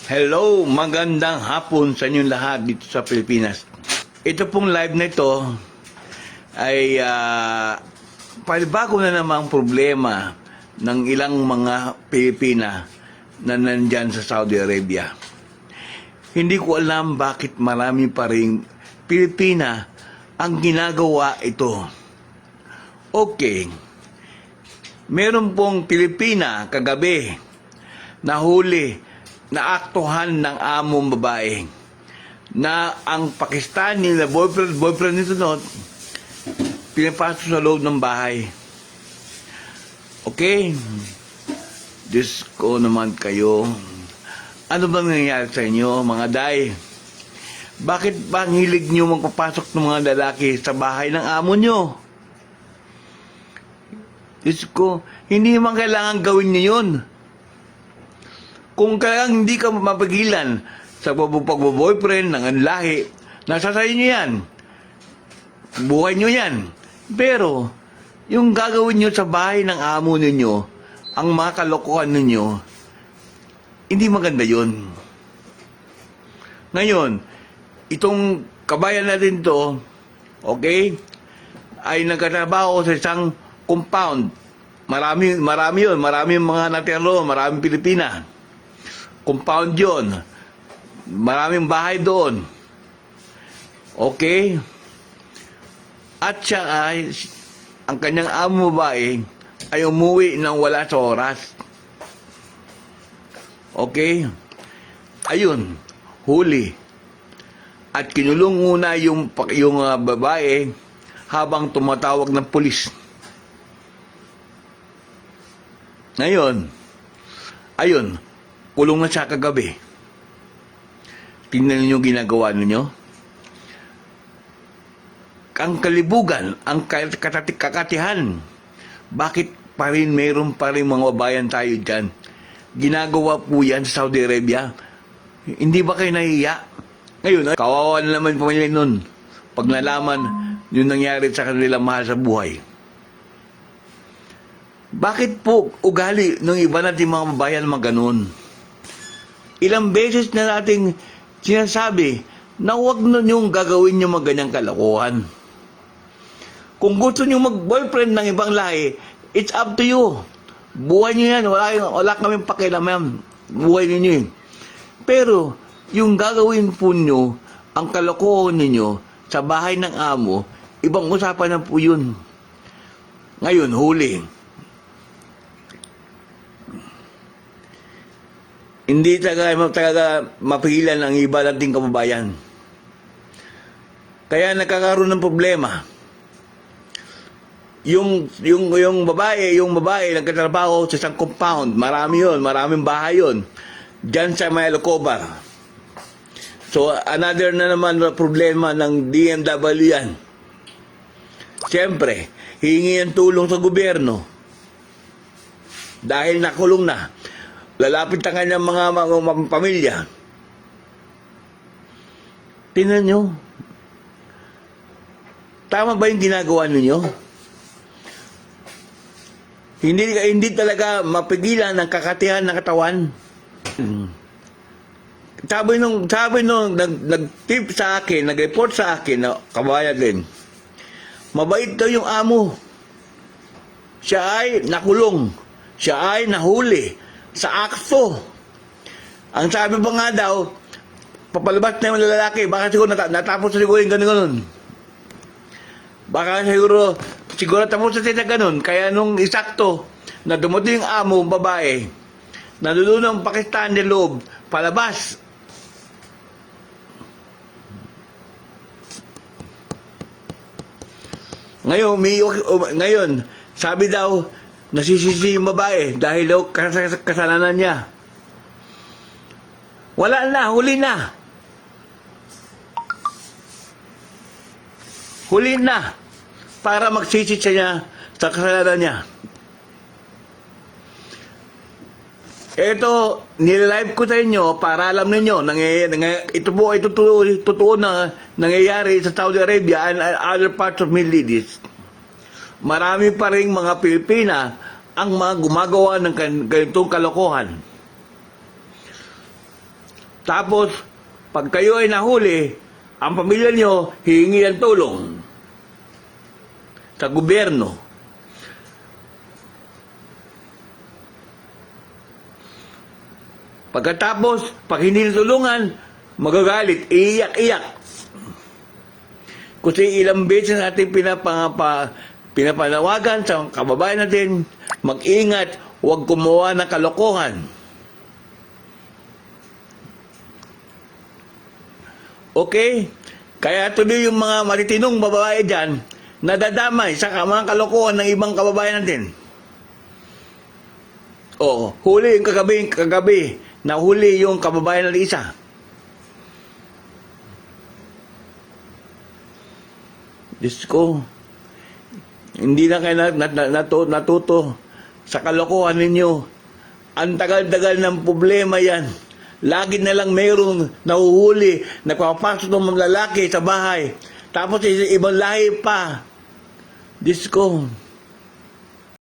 Hello, magandang hapon sa inyong lahat dito sa Pilipinas. Ito pong live na ito ay panibago na namang problema ng ilang mga Pilipina na nandyan sa Saudi Arabia. Hindi ko alam bakit marami pa rin Pilipina ang ginagawa ito. Okay, meron pong Pilipina kagabi nahuli na aktuhan ng among babae na ang Pakistani na boyfriend nito no, pinapasok sa loob ng bahay. Okay? Diyos ko naman kayo. Ano bang nangyayari sa inyo, mga day? Bakit ba ang hilig nyo magpapasok ng mga lalaki sa bahay ng amo nyo? Diyos ko, hindi naman kailangan gawin nyo yun. Kung kailangan hindi ka mapagilan sa pagbo-boyfriend ng lahi, nasa sa inyo yan. Buhay nyo yan. Pero, yung gagawin nyo sa bahay ng amo ninyo, ang mga kalokohan ninyo, hindi maganda yun. Ngayon, itong kabayan natin to, okay, ay nagkatrabaho sa isang compound. Marami yun. Marami mga natiro, maraming Pilipina. Compound yun. Maraming bahay doon. Okay? At siya ay, ang kanyang amo babae ay umuwi ng wala sa oras. Okay? Ayun, huli. At kinulong muna yung babae habang tumatawag ng pulis. Ngayon, ayun, kulong na siya kagabi. Tingnan niyo ginagawa ninyo. Ang kalibugan, ang kakatihan. Bakit pa rin mayroon pa rin mga babayan tayo dyan? Ginagawa po yan sa Saudi Arabia. Hindi ba kayo nahiya? Ngayon, kawawa na naman pamilya nun. Pag nalaman yung nangyari sa kanilang mahal sa buhay. Bakit po ugali ng iba natin mga babayan mga ganun? Ilang beses na nating sinasabi na huwag na niyong gagawin niyo mga ganyang kalokohan. Kung gusto niyo mag-boyfriend ng ibang lahi, it's up to you. Buhay niyo yan. Wala kaming pakialam. Buhay niyo yun. Pero, yung gagawin po niyo, ang kalokohan niyo sa bahay ng amo, ibang usapan na po yun. Ngayon, huli. Hindi talaga mapigilan ang iba nating kababayan. Kaya nagkakaroon ng problema. Yung babae nagtatrabaho sa isang compound, maraming bahay yun. Diyan sa may Alcobar. So another na naman problema ng DMW yan. Siyempre, hihingi ng tulong sa gobyerno. Dahil nakulong na. Lalapit ang kanyang mga pamilya. Tingnan nyo. Tama ba yung ginagawa ninyo? Hindi talaga mapigilan ang kakatihan ng katawan. Sabi nung nag-tip sa akin, nag-report sa akin na kabayan din. Mabait daw yung amo. Siya ay nakulong. Siya ay nahuli sa akto. Ang sabi pa nga daw, papalabas na yung lalaki, baka siguro natapos siguro yung ganun. Baka siguro tapos na sila ganun. Kaya nung isakto, na dumating yung amo, babae, nadulo ng Pakistan ng loob, palabas. Ngayon, sabi daw, nasisisi yung babae dahil daw kasalanan niya. Wala na, huli na. Huli na. Para magsisi siya sa kasalanan niya. Ito, nililive ko sa inyo para alam ninyo, ito po ay totoo na nangyayari sa Saudi Arabia and other parts of Middle East. Marami pa rin mga Pilipina ang mga gumagawa ng ganitong kalokohan. Tapos, pag kayo ay nahuli, ang pamilya nyo hihingi ng tulong sa gobyerno. Pagkatapos, pag hindi natulungan, magagalit, iiyak-iyak. Kasi ilang beses natin pinapanawagan sa kababayan natin, mag-ingat, huwag gumawa ng kalokohan. Okay? Kaya tuloy yung mga matitinong babae dyan, nadadamay sa mga kalokohan ng ibang kababayan natin. Oo, huli yung kagabi, nahuli yung kababayan ng isa. Diyos ko, hindi na kayo natuto sa kalokohan ninyo. Ang tagal-tagal ng problema yan. Lagi na lang mayroong nahuhuli, nagpapasok ng mga lalaki sa bahay. Tapos ibang lahi pa. Diyos ko,